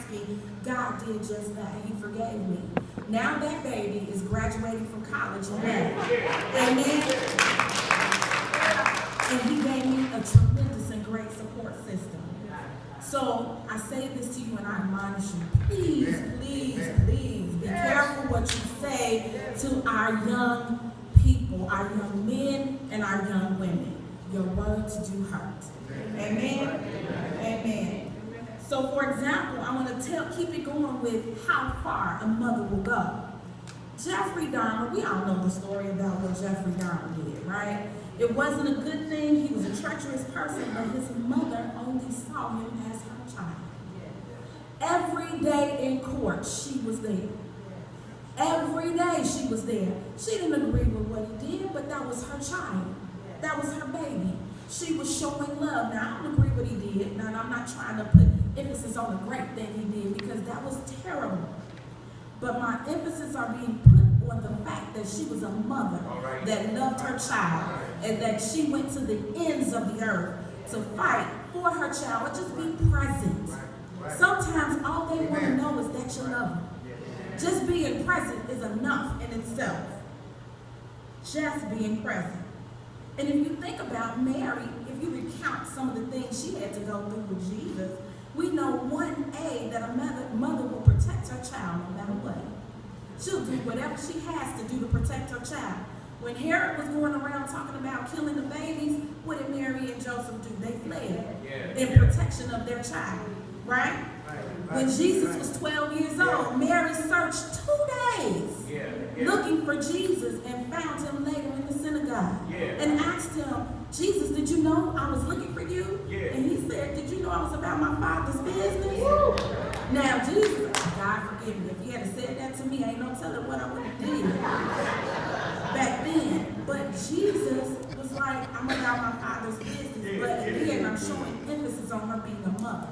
asking, God did just that. He forgave me. Now that baby is graduating from college and married. Amen. And he gave me a tremendous and great support system. So I say this to you and I admonish you. Please, please, please be careful what you say to our young people, our young men and our young women. Your words do hurt. Amen? Amen. So for example, I want to keep it going with how far a mother will go. Jeffrey Dahmer, we all know the story about what Jeffrey Dahmer did, right? It wasn't a good thing. He was a treacherous person, but his mother only saw him as her child. Every day in court, she was there. Every day she was there. She didn't agree with what he did, but that was her child. That was her baby. She was showing love. Now, I don't agree with what he did. Now, I'm not trying to put emphasis on the great thing he did because that was terrible. But my emphasis are being put on the fact that she was a mother that loved her child and that she went to the ends of the earth to fight for her child or just be present. Sometimes all they want to know is that you love them. Just being present is enough in itself. Just being present. And if you think about Mary, if you recount some of the things she had to go through with Jesus, we know 1A that a mother will protect her child no matter what. She'll do whatever she has to do to protect her child. When Herod was going around talking about killing the babies, what did Mary and Joseph do? They fled in protection of their child, right? When Jesus was 12 years old, Mary searched 2 days looking for Jesus and found him later in the synagogue and asked him, Jesus, did you know I was looking for you? And he said, did you know I was about my Father's business? Now, Jesus, God forgive me. If he had said that to me, ain't no telling what I would have did back then. But Jesus was like, I'm about my Father's business. But again, I'm showing emphasis on her being a mother.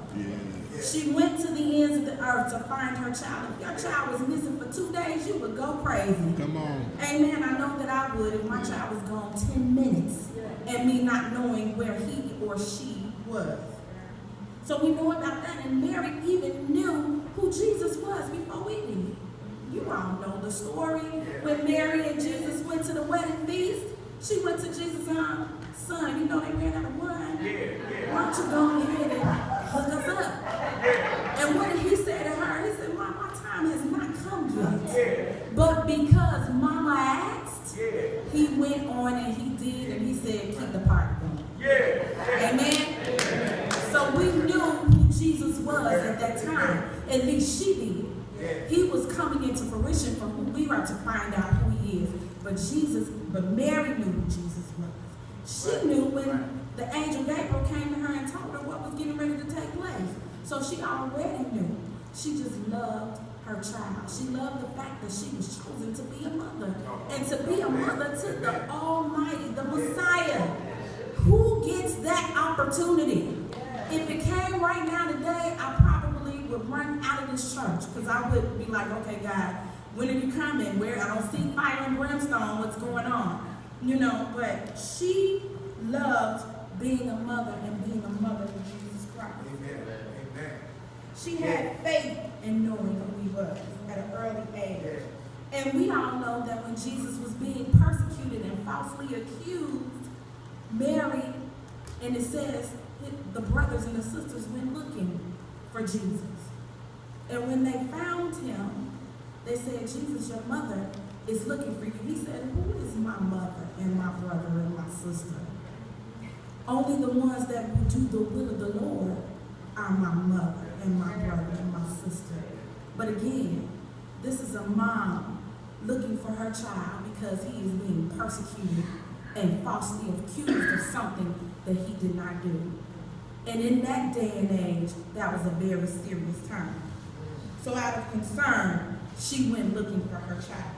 She went to the ends of the earth to find her child. If your child was missing for 2 days, you would go crazy. Come on. Amen. I know that I would if my child was gone 10 minutes and me not knowing where he or she was. So we know about that. And Mary even knew who Jesus was before we did. You all know the story. When Mary and Jesus went to the wedding feast, she went to Jesus' son, you know they ran out of wine. Why don't you go ahead and hook us up? And what did he say to her? He said, my time has not come yet. But because Mama asked, he went on and he did, and he said, keep the party going. Amen? So we knew who Jesus was at that time. At least she did. He was coming into fruition from who we are to find out who he is. But Mary knew who Jesus was. She knew when the angel Gabriel came to her and told her what was getting ready to take place. So she already knew. She just loved her child. She loved the fact that she was chosen to be a mother. And to be a mother to the Almighty, the Messiah. Who gets that opportunity? If it came right now today, I probably would run out of this church because I would be like, okay, God, when are you coming? Where I don't see fire and brimstone, what's going on? You know, but she loved being a mother and being a mother of Jesus Christ. Amen. She had faith in knowing who he was at an early age. And we all know that when Jesus was being persecuted and falsely accused, Mary, and it says the brothers and the sisters went looking for Jesus. And when they found him, they said, Jesus, your mother is looking for you. He said, who is my mother and my brother and my sister? Only the ones that will do the will of the Lord are my mother and my brother and my sister. But again, this is a mom looking for her child because he is being persecuted and falsely accused of something that he did not do. And in that day and age, that was a very serious time. So out of concern, she went looking for her child.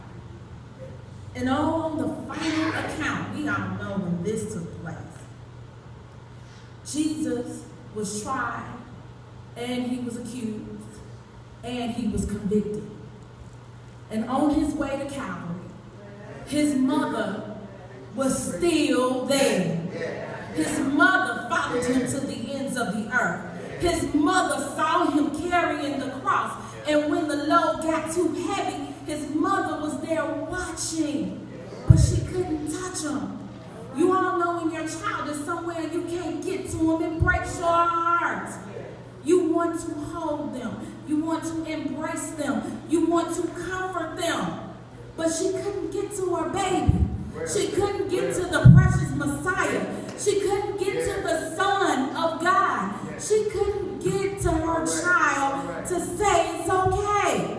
And on the final account, we all know when this took place. Jesus was tried, and he was accused, and he was convicted. And on his way to Calvary, his mother was still there. His mother followed him to the ends of the earth. His mother saw him carrying the cross And when the load got too heavy, his mother was there watching, but she couldn't touch him. You all know when your child is somewhere you can't get to him, it breaks your heart. You want to hold them. You want to embrace them. You want to comfort them. But she couldn't get to her baby. She couldn't get to the precious Messiah. She couldn't get to the Son of God. She couldn't get to her child to say it's okay.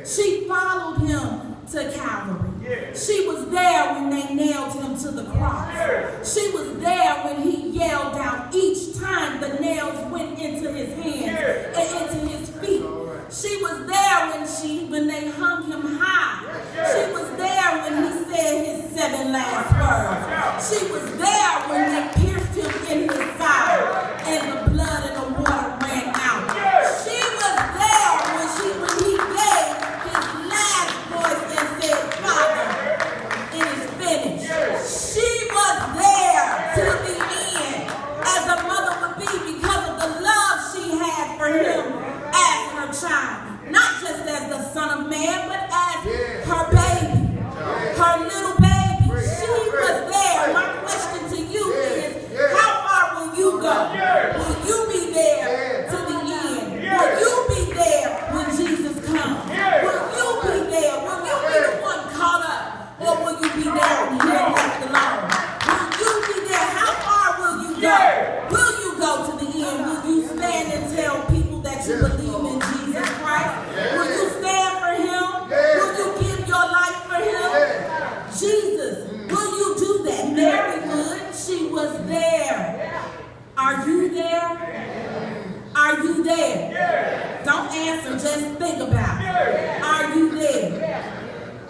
She followed him to Calvary. She was there when they nailed him to the cross. She was there when he yelled out each time the nails went into his hands and into his feet. She was there when they hung him high. She was there when he said his 7 last words. She was there when they pierced him in his side and the blood and the water ran out. She was there when he gave his last voice and said, Father, it is finished. She was there to the end, as a mother would be, because of the love she had for him as her child. Not just as the Son of Man, but as her baby, her little baby. She was there. My question to you is, how far will you go? Will you be there to the end? Will you be there when Jesus comes? Will you be there? Will you be the one caught up? Or will you be there when you're left alone? Will you be there? How far will you go? Will you go to the end? Will you stand and tell people that you believe in Jesus Christ? Will you stand for him? Will you give your life for him? Jesus, will you do that? Mary would. She was there. Are you there? Are you there? Don't answer, just think about it. Are you there?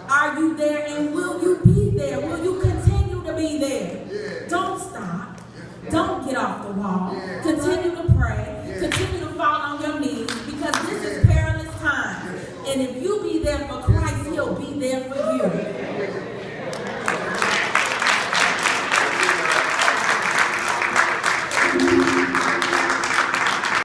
Are you there? And will you be there? Will you continue to be there? Don't stop. Don't get off the wall. Continue to pray. Continue to fall on your knees, because this is perilous time. And if you be there for Christ, he'll be there for you.